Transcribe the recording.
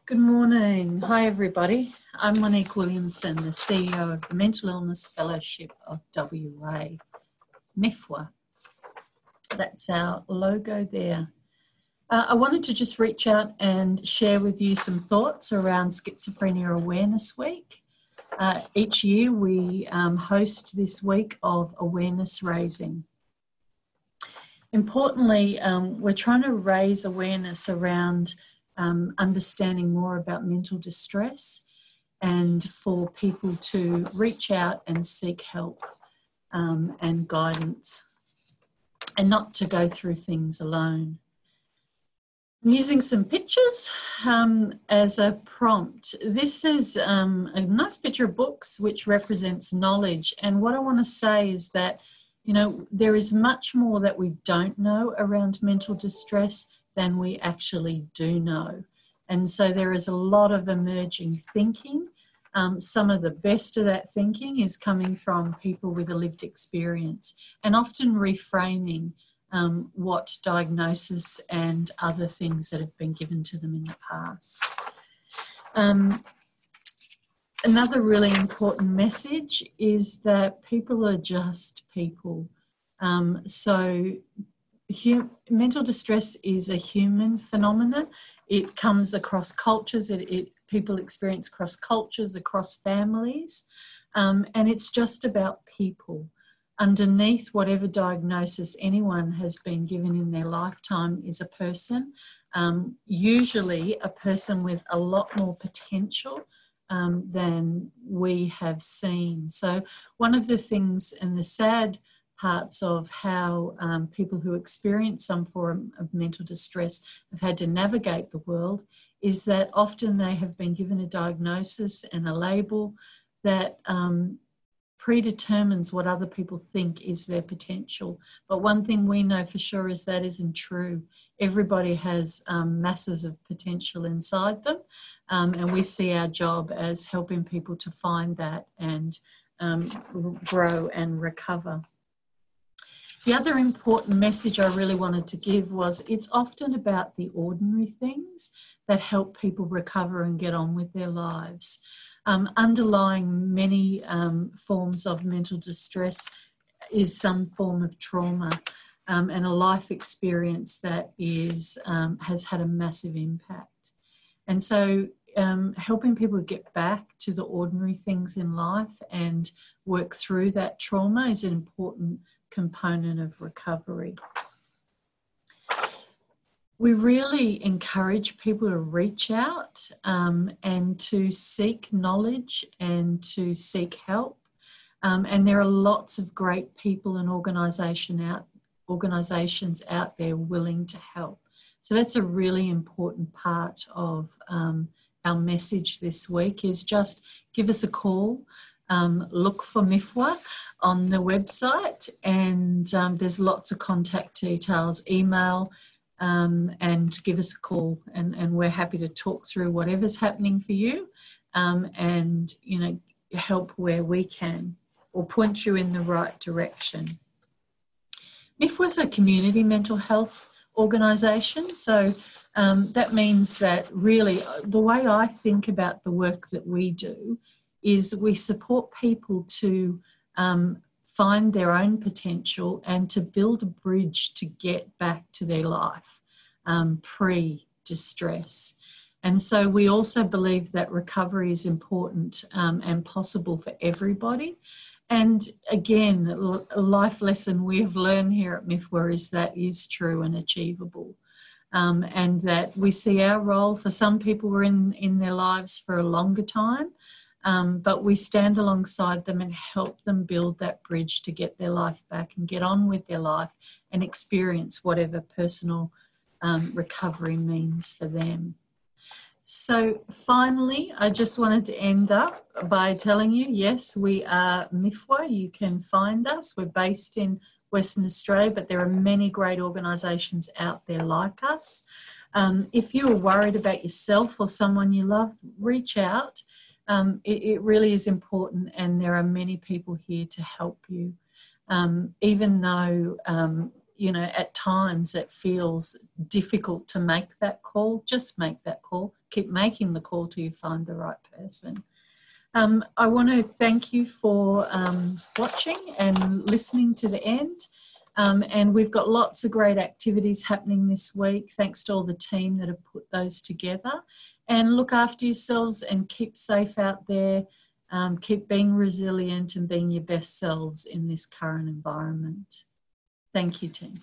Good morning. Hi, everybody. I'm Monique Williamson, the CEO of the Mental Illness Fellowship of WA, MIFWA. That's our logo there. I wanted to just reach out and share with you some thoughts around Schizophrenia Awareness Week. Each year we host this week of awareness raising. Importantly, we're trying to raise awareness around understanding more about mental distress and for people to reach out and seek help and guidance and not to go through things alone. I'm using some pictures as a prompt. This is a nice picture of books which represents knowledge, and what I want to say is that there is much more that we don't know around mental distress than we actually do know. And so there is a lot of emerging thinking. Some of the best of that thinking is coming from people with a lived experience and often reframing what diagnosis and other things that have been given to them in the past. Another really important message is that people are just people. Mental distress is a human phenomenon. It comes across cultures. People experience across cultures, across families, and it's just about people. Underneath whatever diagnosis anyone has been given in their lifetime is a person, usually a person with a lot more potential than we have seen. So one of the things and the sad parts of how people who experience some form of mental distress have had to navigate the world is that often they have been given a diagnosis and a label that predetermines what other people think is their potential. But one thing we know for sure is that isn't true. Everybody has masses of potential inside them, and we see our job as helping people to find that and grow and recover. The other important message I really wanted to give was it's often about the ordinary things that help people recover and get on with their lives. Underlying many forms of mental distress is some form of trauma and a life experience that has had a massive impact. And so helping people get back to the ordinary things in life and work through that trauma is an important component of recovery. We really encourage people to reach out and to seek knowledge and to seek help. And there are lots of great people and organisations out there willing to help. So that's a really important part of our message this week is just give us a call. Look for MIFWA on the website, and there's lots of contact details, email, and give us a call, and we're happy to talk through whatever's happening for you and help where we can or point you in the right direction. MIFWA is a community mental health organisation, so that means that really the way I think about the work that we do is we support people to find their own potential and to build a bridge to get back to their life pre-distress. And so we also believe that recovery is important and possible for everybody. And again, a life lesson we have learned here at MIFWA is that is true and achievable. And that we see our role for some people we're in their lives for a longer time. But we stand alongside them and help them build that bridge to get their life back and get on with their life and experience whatever personal recovery means for them. So finally, I just wanted to end up by telling you, yes, we are MIFWA. You can find us. We're based in Western Australia, but there are many great organisations out there like us. If you're worried about yourself or someone you love, reach out. It really is important, and there are many people here to help you. Even though you know, at times it feels difficult to make that call, just make that call. Keep making the call till you find the right person. I want to thank you for watching and listening to the end. And we've got lots of great activities happening this week. Thanks to all the team that have put those together. And look after yourselves and keep safe out there. Keep being resilient and being your best selves in this current environment. Thank you, team.